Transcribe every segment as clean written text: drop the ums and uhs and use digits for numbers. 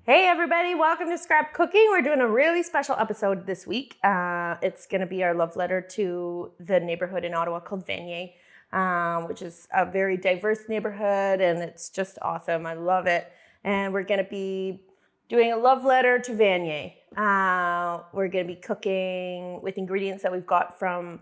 Hey everybody, welcome to Scrap Cooking. We're doing a really special episode this week. It's going to be our love letter to the neighborhood in Ottawa called Vanier, which is a very diverse neighborhood and it's just awesome. I love it. And we're going to be doing a love letter to Vanier. We're going to be cooking with ingredients that we've got from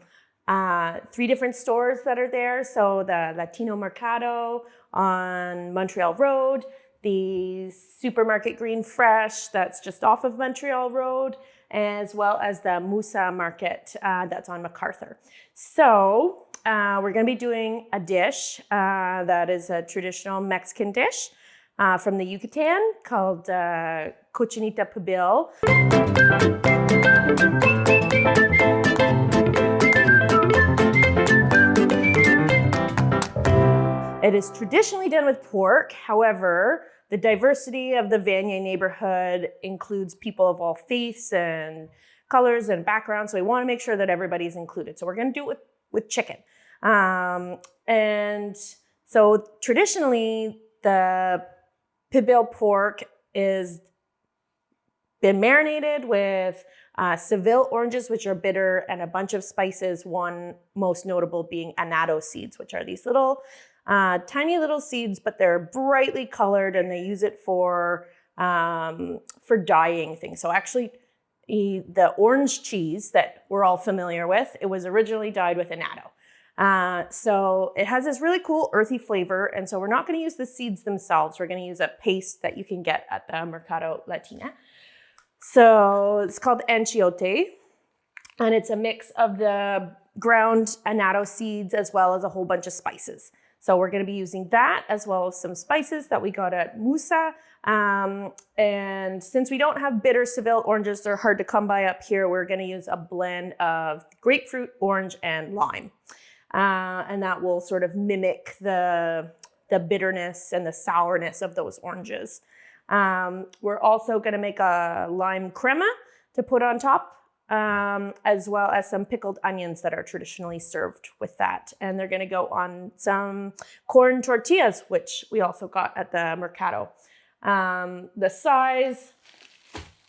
3 different stores that are there. So the Latino Mercado on Montreal Road, the Supermarket Green Fresh that's just off of Montreal Road, as well as the Musa Market that's on MacArthur. So we're going to be doing a dish that is a traditional Mexican dish from the Yucatan called Cochinita Pibil. It is traditionally done with pork. However, the diversity of the Vanier neighborhood includes people of all faiths and colors and backgrounds. So we want to make sure that everybody's included. So we're going to do it with chicken. And so traditionally, the Pibil pork is been marinated with Seville oranges, which are bitter, and a bunch of spices, one most notable being annatto seeds, which are these little tiny little seeds, but they're brightly colored and they use it for dyeing things. So actually the orange cheese that we're all familiar with, it was originally dyed with annatto. So it has this really cool earthy flavor. And so we're not going to use the seeds themselves. We're going to use a paste that you can get at the Mercado Latina. So it's called enchilada, and it's a mix of the ground annatto seeds as well as a whole bunch of spices. So we're going to be using that as well as some spices that we got at Musa. And since we don't have bitter Seville oranges, they're hard to come by up here, we're going to use a blend of grapefruit, orange, and lime. And that will sort of mimic the bitterness and the sourness of those oranges. We're also going to make a lime crema to put on top, as well as some pickled onions that are traditionally served with that. And they're going to go on some corn tortillas, which we also got at the Mercado. The size,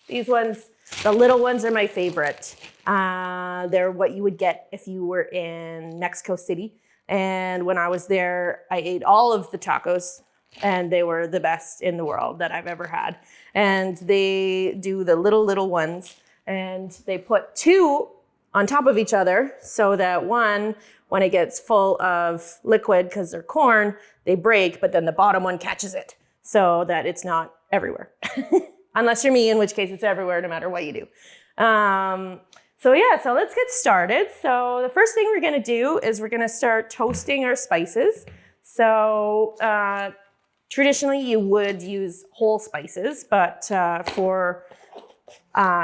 these ones, the little ones are my favorite. They're what you would get if you were in Mexico City. And when I was there, I ate all of the tacos and they were the best in the world that I've ever had. And they do the little ones. And they put 2 on top of each other so that one, when it gets full of liquid, because they're corn, they break, but then the bottom one catches it so that it's not everywhere. Unless you're me, in which case it's everywhere no matter what you do. So let's get started. So the first thing we're going to do is we're going to start toasting our spices. So traditionally you would use whole spices, but for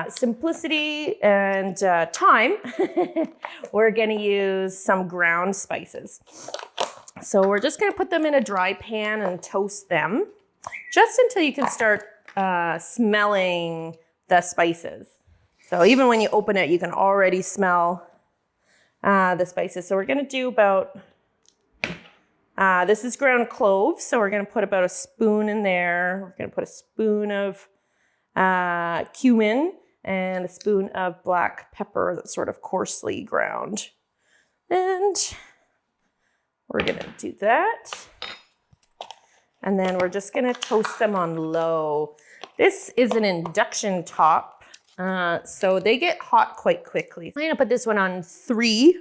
simplicity and time, we're going to use some ground spices. So we're just going to put them in a dry pan and toast them just until you can start smelling the spices. So even when you open it, you can already smell the spices. So we're going to do about, this is ground cloves. So we're going to put about a spoon in there. We're going to put a spoon of cumin and a spoon of black pepper that's sort of coarsely ground. And we're going to do that. And then we're just going to toast them on low. This is an induction top, so they get hot quite quickly. I'm going to put this one on 3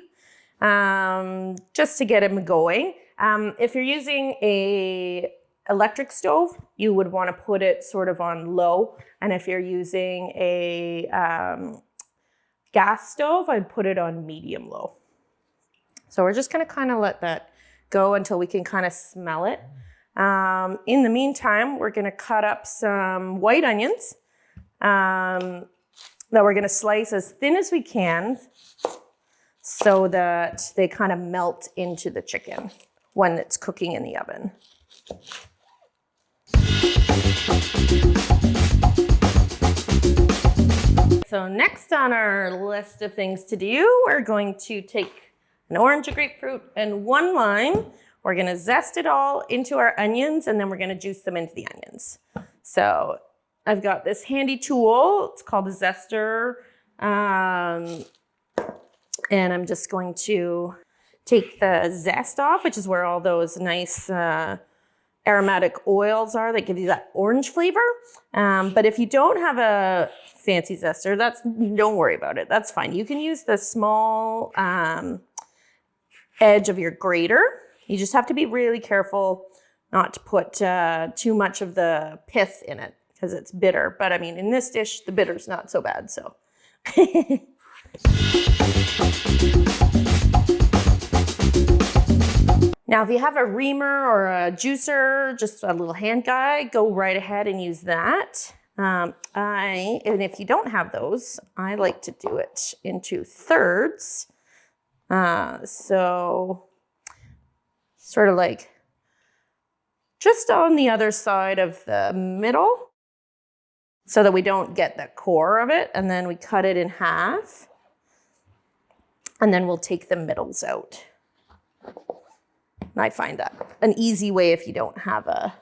just to get them going. If you're using a electric stove, you would want to put it sort of on low. And if you're using a gas stove, I'd put it on medium low. So we're just going to kind of let that go until we can kind of smell it. In the meantime, we're going to cut up some white onions that we're going to slice as thin as we can so that they kind of melt into the chicken when it's cooking in the oven. So next on our list of things to do, we're going to take an orange, a grapefruit, and 1 lime. We're gonna zest it all into our onions, and then we're gonna juice them into the onions. So I've got this handy tool. It's called a zester. And I'm just going to take the zest off, which is where all those nice aromatic oils are that give you that orange flavor. But if you don't have a fancy zester, don't worry about it. That's fine. You can use the small edge of your grater. You just have to be really careful not to put too much of the pith in it because it's bitter. But I mean, in this dish, the bitter's not so bad, so. Now, if you have a reamer or a juicer, just a little hand guy, go right ahead and use that. And if you don't have those, I like to do it into thirds. So sort of like just on the other side of the middle so that we don't get the core of it. And then we cut it in half. And then we'll take the middles out. And I find that an easy way if you don't have a.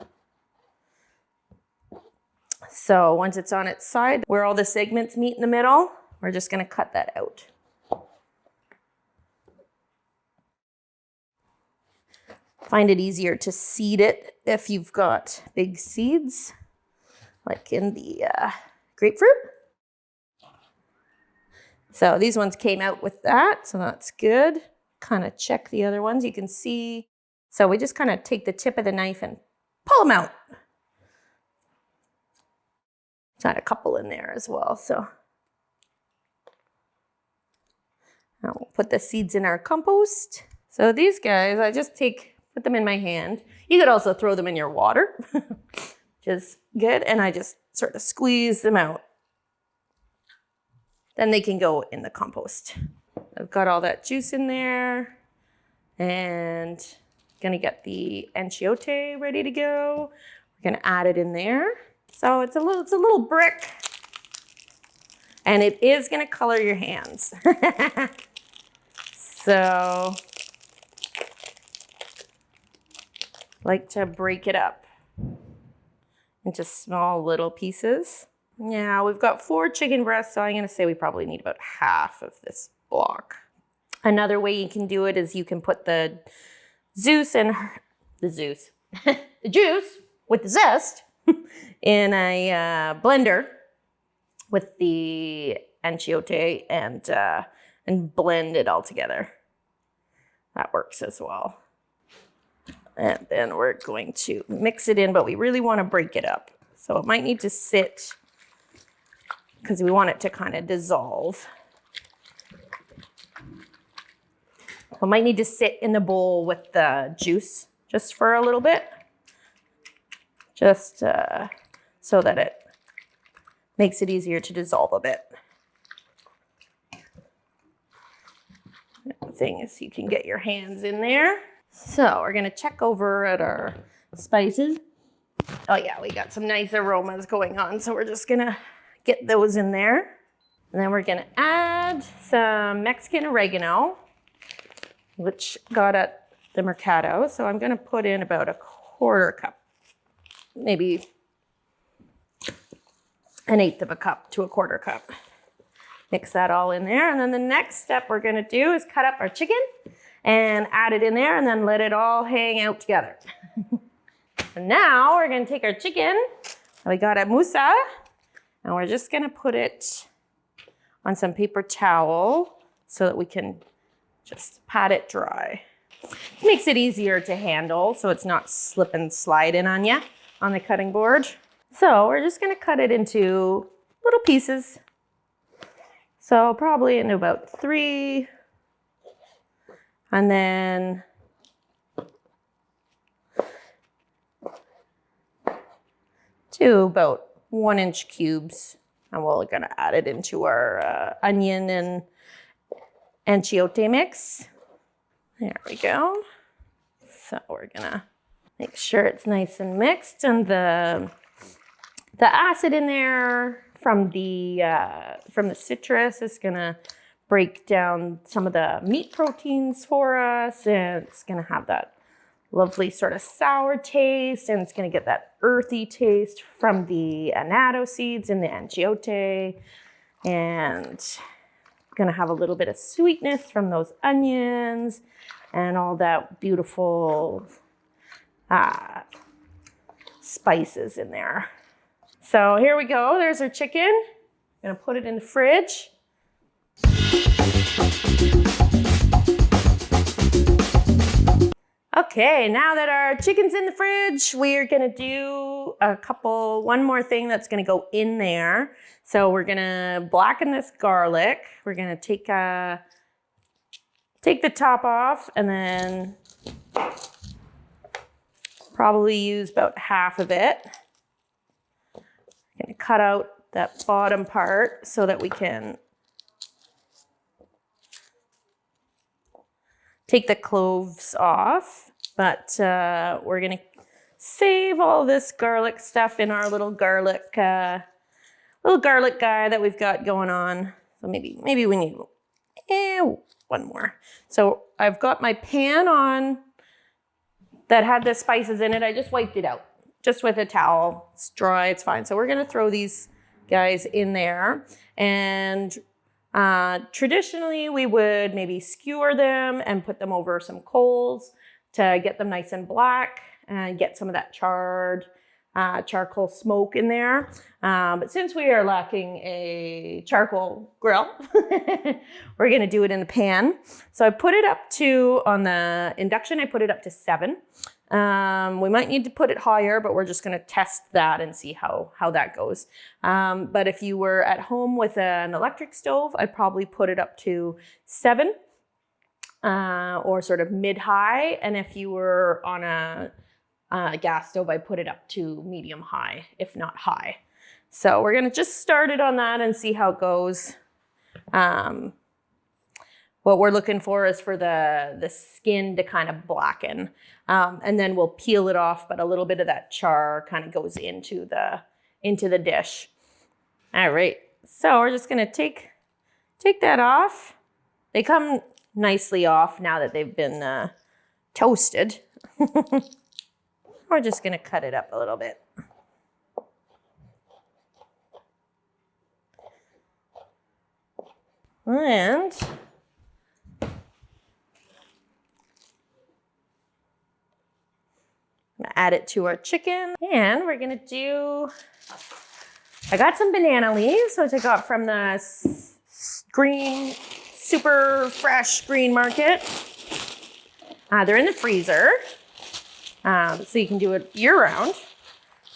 So once it's on its side, where all the segments meet in the middle, we're just going to cut that out. Find it easier to seed it if you've got big seeds, like in the grapefruit. So these ones came out with that, so that's good. Kind of check the other ones. You can see. So we just kind of take the tip of the knife and pull them out. Got a couple in there as well, so. Now we'll put the seeds in our compost. So these guys, I just put them in my hand. You could also throw them in your water, which is good. And I just sort of squeeze them out. Then they can go in the compost. I've got all that juice in there and gonna get the enchilada ready to go. We're gonna add it in there. So it's a little brick and it is gonna color your hands. So like to break it up into small little pieces. Yeah, we've got 4 chicken breasts, so I'm gonna say we probably need about half of this block. Another way you can do it is you can put the juice with the zest in a blender with the enchilada and blend it all together. That works as well. And then we're going to mix it in, but we really want to break it up. So it might need to sit because we want it to kind of dissolve. It might need to sit in the bowl with the juice just for a little bit, just so that it makes it easier to dissolve a bit. The thing is you can get your hands in there. So we're gonna check over at our spices. Oh yeah, we got some nice aromas going on, so we're just gonna get those in there. And then we're gonna add some Mexican oregano, which got at the Mercado. So I'm gonna put in about 1/4 cup, maybe 1/8 of a cup to 1/4 cup. Mix that all in there. And then the next step we're gonna do is cut up our chicken and add it in there and then let it all hang out together. And now we're gonna take our chicken that we got at Musa and we're just gonna put it on some paper towel so that we can just pat it dry. It makes it easier to handle so it's not slip and sliding on you on the cutting board. So we're just gonna cut it into little pieces. So probably into about 3. And then to about 1-inch cubes. And we're gonna add it into our onion and enchilada mix. There we go. So we're gonna make sure it's nice and mixed, and the acid in there from the citrus is gonna break down some of the meat proteins for us, and it's gonna have that lovely sort of sour taste, and it's gonna get that earthy taste from the annatto seeds and the angiote, and gonna have a little bit of sweetness from those onions and all that beautiful spices in there. So here we go, there's our chicken. Gonna put it in the fridge. Okay, now that our chicken's in the fridge, we are gonna do one more thing that's gonna go in there. So we're gonna blacken this garlic. We're gonna take the top off and then probably use about half of it. I'm gonna cut out that bottom part so that we can take the cloves off, but we're gonna save all this garlic stuff in our little garlic guy that we've got going on. So maybe we need one more. So I've got my pan on that had the spices in it. I just wiped it out just with a towel. It's dry, it's fine. So we're gonna throw these guys in there, and traditionally we would maybe skewer them and put them over some coals to get them nice and black and get some of that charcoal smoke in there. But since we are lacking a charcoal grill, we're gonna do it in the pan. So I put it up to, on the induction, I put it up to 7. We might need to put it higher, but we're just gonna test that and see how that goes. But if you were at home with an electric stove, I'd probably put it up to 7 or sort of mid-high. And if you were on a gas stove, I put it up to medium-high, if not high. So we're gonna just start it on that and see how it goes. What we're looking for is for the skin to kind of blacken. And then we'll peel it off, but a little bit of that char kind of goes into the dish. All right, so we're just gonna take that off. They come nicely off now that they've been toasted. We're just gonna cut it up a little bit. And add it to our chicken, and we're gonna do, I got some banana leaves, which I got from the green, super fresh green market. They're in the freezer, so you can do it year round,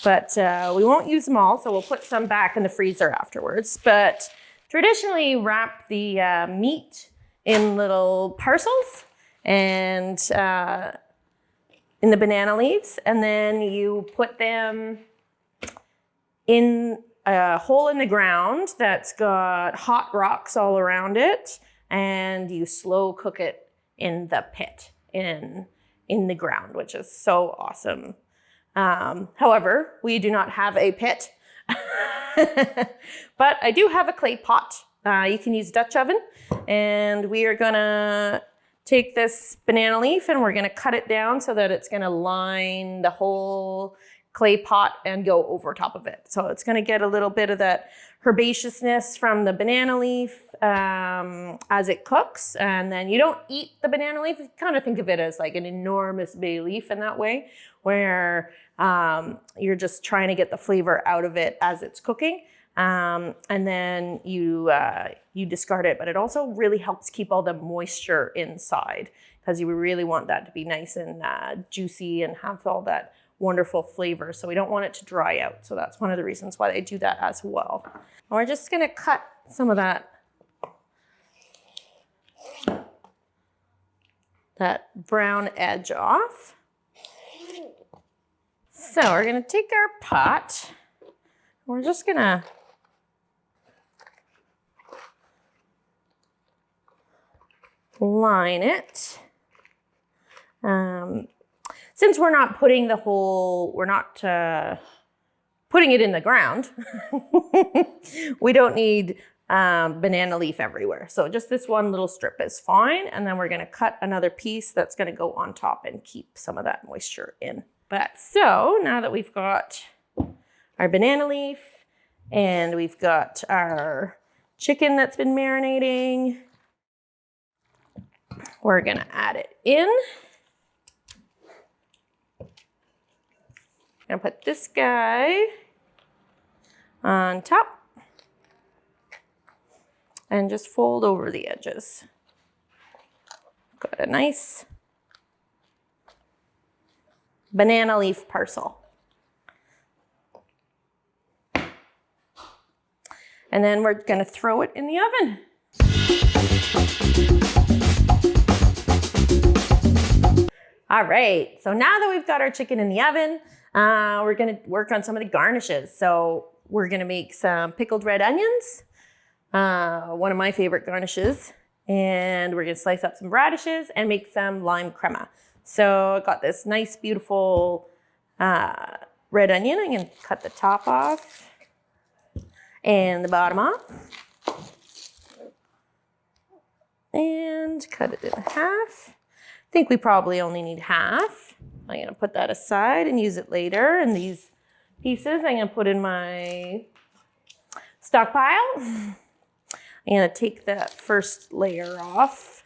but we won't use them all, so we'll put some back in the freezer afterwards. But traditionally wrap the meat in little parcels and in the banana leaves, and then you put them in a hole in the ground that's got hot rocks all around it, and you slow cook it in the pit in the ground, which is so awesome. However, we do not have a pit, but I do have a clay pot. You can use Dutch oven, and we are gonna take this banana leaf and we're gonna cut it down so that it's gonna line the whole clay pot and go over top of it. So it's gonna get a little bit of that herbaceousness from the banana leaf as it cooks. And then you don't eat the banana leaf. You kind of think of it as like an enormous bay leaf in that way, where you're just trying to get the flavor out of it as it's cooking. And then you discard it, but it also really helps keep all the moisture inside, because you really want that to be nice and juicy and have all that wonderful flavor. So we don't want it to dry out. So that's one of the reasons why they do that as well. And we're just gonna cut some of that brown edge off. So we're gonna take our pot. We're just gonna line it. Since we're not putting putting it in the ground, we don't need banana leaf everywhere. So just this one little strip is fine. And then we're gonna cut another piece that's gonna go on top and keep some of that moisture in. But so now that we've got our banana leaf and we've got our chicken that's been marinating, we're gonna add it in. I'm gonna put this guy on top and just fold over the edges. Got a nice banana leaf parcel. And then we're gonna throw it in the oven. All right, so now that we've got our chicken in the oven, we're gonna work on some of the garnishes. So we're gonna make some pickled red onions, one of my favorite garnishes, and we're gonna slice up some radishes and make some lime crema. So I got this nice, beautiful red onion. I'm gonna cut the top off and the bottom off. And cut it in half. I think we probably only need half. I'm gonna put that aside and use it later. And these pieces I'm gonna put in my stockpile. I'm gonna take that first layer off,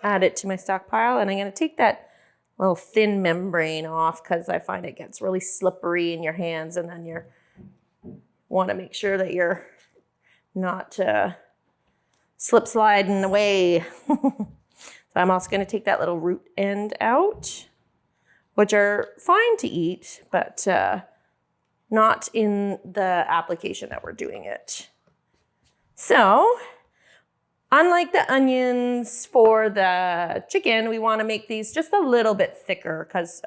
add it to my stockpile, and I'm gonna take that little thin membrane off because I find it gets really slippery in your hands, and then you want to make sure that you're not slip sliding away. So I'm also gonna take that little root end out, which are fine to eat, but not in the application that we're doing it. So, unlike the onions for the chicken, we want to make these just a little bit thicker because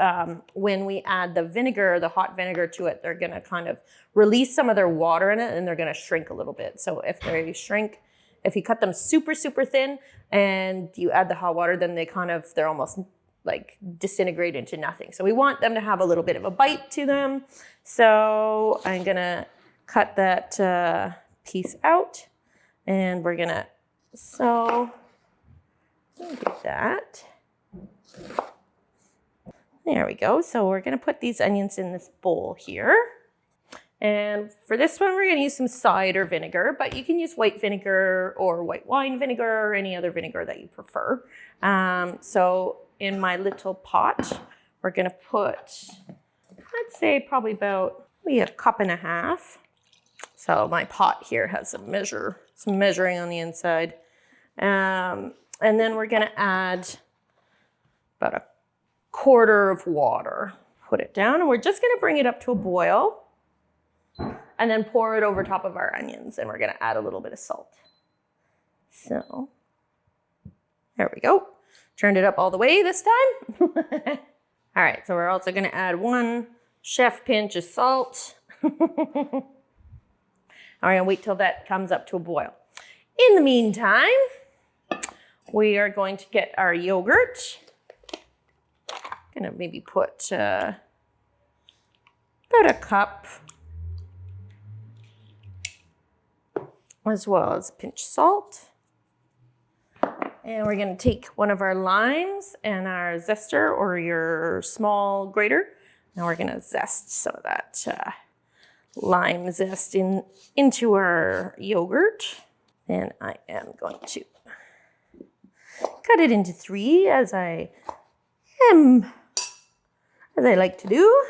when we add the vinegar, the hot vinegar to it, they're going to kind of release some of their water in it and they're going to shrink a little bit. So if they shrink, if you cut them super, super thin and you add the hot water, then they're almost like disintegrate into nothing. So we want them to have a little bit of a bite to them. So I'm going to cut that piece out. And we're gonna do that. There we go. So we're gonna put these onions in this bowl here. And for this one, we're gonna use some cider vinegar, but you can use white vinegar or white wine vinegar or any other vinegar that you prefer. So in my little pot, we're gonna put, I'd say probably about maybe a cup and a half. So my pot here has some measuring on the inside. And then we're gonna add about a quarter of water. Put it down and we're just gonna bring it up to a boil and then pour it over top of our onions, and we're gonna add a little bit of salt. So there we go. Turned it up all the way this time. All right, so we're also gonna add 1 chef pinch of salt. All right, wait till that comes up to a boil. In the meantime, we are going to get our yogurt. I'm gonna maybe put about a cup, as well as a pinch of salt. And we're gonna take one of our limes and our zester or your small grater. Now we're gonna zest some of that lime zest into our yogurt. And I am going to cut it into 3 as I like to do.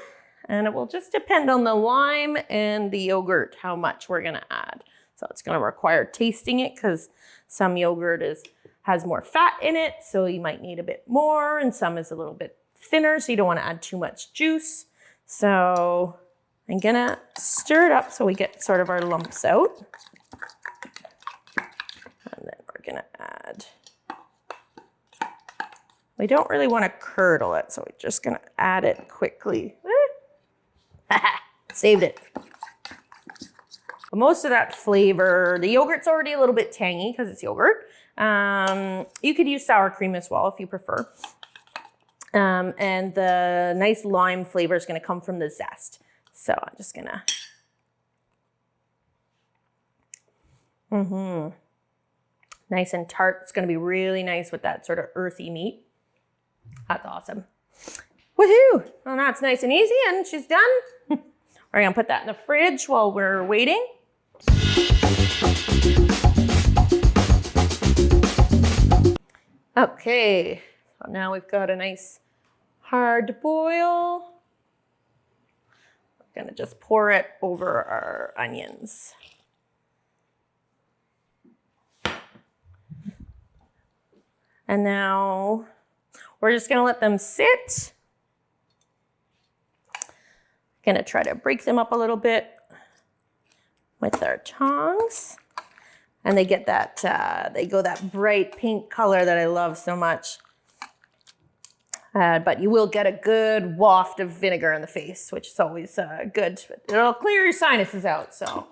And it will just depend on the lime and the yogurt how much we're gonna add. So it's gonna require tasting it because some yogurt has more fat in it, so you might need a bit more, and some is a little bit thinner, so you don't wanna add too much juice. So I'm gonna stir it up so we get sort of our lumps out. And then we're gonna add, we don't really wanna curdle it, so we're just gonna add it quickly. Saved it. But most of that flavor, the yogurt's already a little bit tangy because it's yogurt. You could use sour cream as well if you prefer. And the nice lime flavor is gonna come from the zest. So I'm just gonna Mm-hmm. Nice and tart. It's going to be really nice with that sort of earthy meat. That's awesome. Woohoo! Well, that's nice and easy, and she's done. We're going to put that in the fridge while we're waiting. Okay, so now we've got a nice hard boil. We're going to just pour it over our onions. And now we're just going to let them sit. Going to try to break them up a little bit with our tongs. And they get that, they go that bright pink color that I love so much. But you will get a good waft of vinegar in the face, which is always good. It'll clear your sinuses out, so.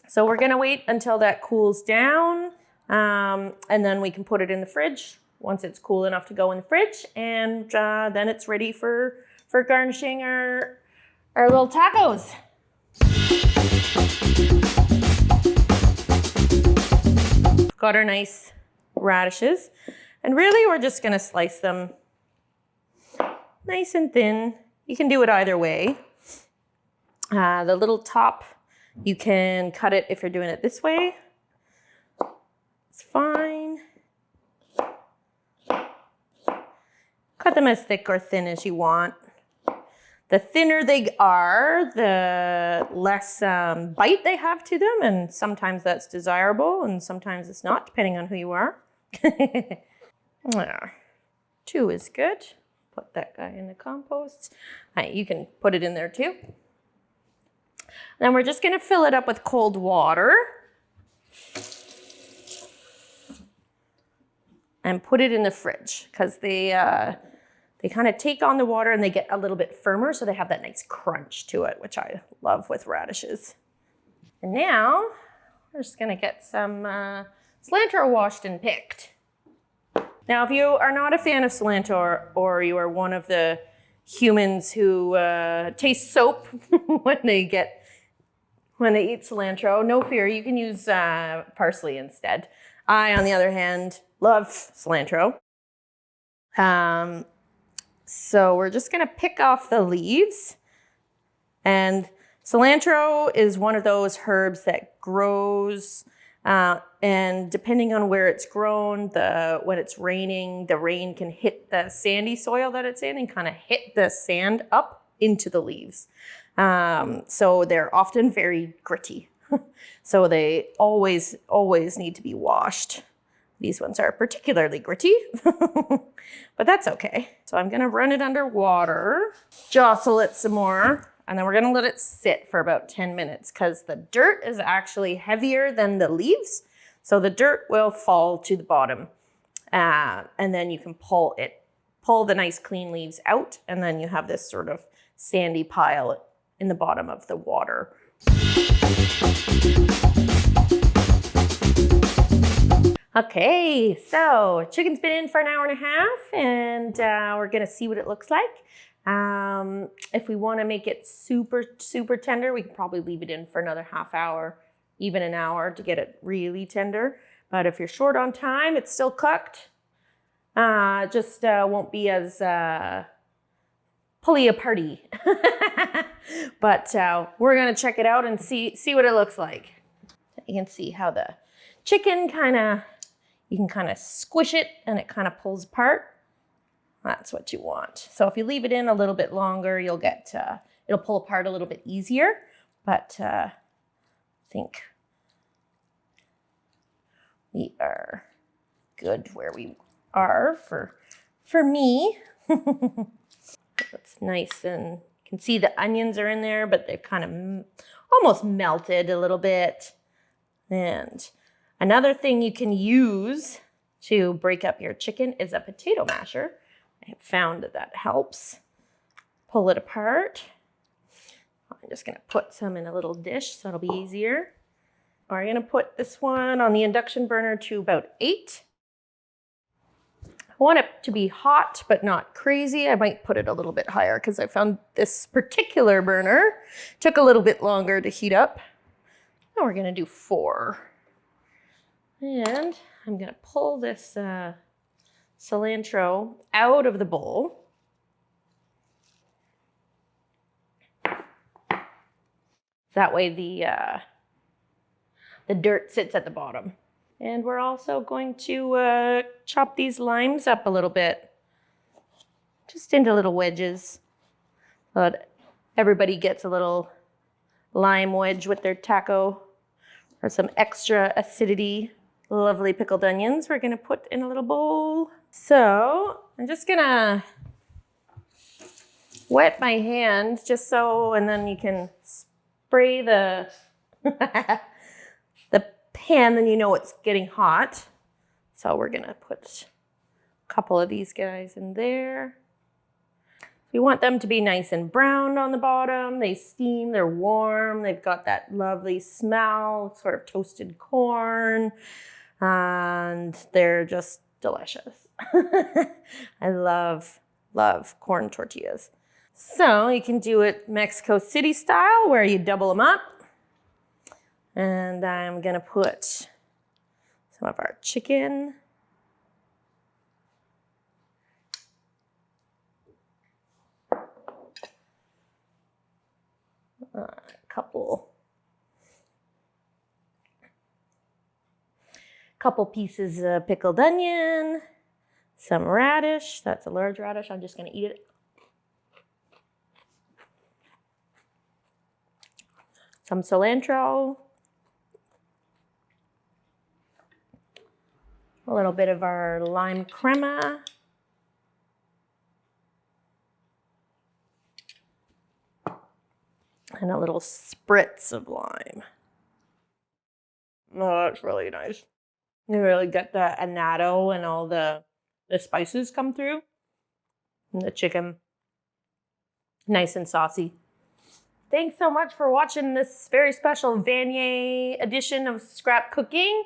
So we're gonna wait until that cools down, and then we can put it in the fridge once it's cool enough to go in the fridge, and then it's ready for garnishing our little tacos. Got our nice radishes, and really we're just gonna slice them nice and thin. You can do it either way. The little top, you can cut it if you're doing it this way. It's fine. Cut them as thick or thin as you want. The thinner they are, the less bite they have to them, and sometimes that's desirable and sometimes it's not, depending on who you are. 2 is good. Put that guy in the compost. You can put it in there too. Then we're just gonna fill it up with cold water and put it in the fridge, because they kind of take on the water and they get a little bit firmer, so they have that nice crunch to it, which I love with radishes. And now we're just gonna get some cilantro washed and picked. Now, if you are not a fan of cilantro, or you are one of the humans who taste soap when they eat cilantro, no fear, you can use parsley instead. I, on the other hand, love cilantro. So we're just gonna pick off the leaves. And cilantro is one of those herbs that grows, and depending on where it's grown, when it's raining, the rain can hit the sandy soil that it's in and kind of hit the sand up into the leaves. So they're often very gritty. So they always need to be washed. These ones are particularly gritty, but that's okay. So I'm gonna run it under water, jostle it some more, and then we're gonna let it sit for about 10 minutes, because the dirt is actually heavier than the leaves. So the dirt will fall to the bottom, and then you can pull the nice clean leaves out, and then you have this sort of sandy pile in the bottom of the water. Okay, so chicken's been in for an hour and a half, and we're gonna see what it looks like. If we wanna make it super, super tender, we can probably leave it in for another half hour, even an hour, to get it really tender. But if you're short on time, it's still cooked. Just won't be as pulley-aparty. But we're gonna check it out and see what it looks like. You can see how the chicken you can kind of squish it and it kind of pulls apart. That's what you want. So if you leave it in a little bit longer, you'll get, it'll pull apart a little bit easier. But I think we are good where we are for me. It's nice, and you can see the onions are in there, but they've kind of almost melted a little bit. And another thing you can use to break up your chicken is a potato masher. I have found that helps pull it apart. I'm just gonna put some in a little dish so it'll be easier. We're gonna put this one on the induction burner to about 8. I want it to be hot, but not crazy. I might put it a little bit higher, because I found this particular burner took a little bit longer to heat up. Now we're gonna do 4. And I'm gonna pull this cilantro out of the bowl. That way the dirt sits at the bottom. And we're also going to chop these limes up a little bit, just into little wedges. But everybody gets a little lime wedge with their taco, or some extra acidity. Lovely pickled onions we're gonna put in a little bowl. So I'm just gonna wet my hand just so, and then you can spray the the pan, then you know it's getting hot. So we're gonna put a couple of these guys in there. We want them to be nice and browned on the bottom. They steam, they're warm, they've got that lovely smell, sort of toasted corn, and they're just delicious. I love corn tortillas. So you can do it Mexico City style, where you double them up. And I'm gonna put some of our chicken. A couple pieces of pickled onion, some radish. That's a large radish. I'm just gonna eat it. Some cilantro. A little bit of our lime crema. And a little spritz of lime. Oh, that's really nice. You really get the annatto and all the spices come through. And the chicken, nice and saucy. Thanks so much for watching this very special Vanier edition of Scrap Cooking.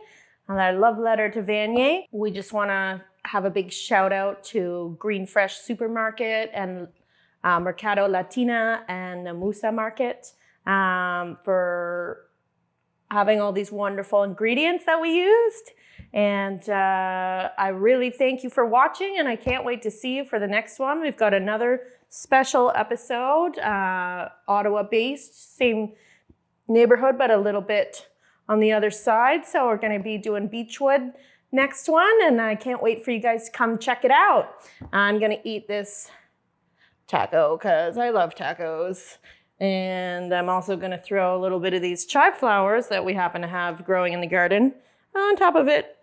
And our love letter to Vanier. We just want to have a big shout out to Green Fresh Supermarket and Mercado Latina and the Musa Market for having all these wonderful ingredients that we used. And I really thank you for watching, and I can't wait to see you for the next one. We've got another special episode, Ottawa-based, same neighborhood, but a little bit on the other side. So we're gonna be doing Beechwood next one, and I can't wait for you guys to come check it out. I'm gonna eat this taco because I love tacos. And I'm also gonna throw a little bit of these chive flowers that we happen to have growing in the garden on top of it.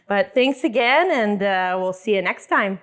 But thanks again, and we'll see you next time.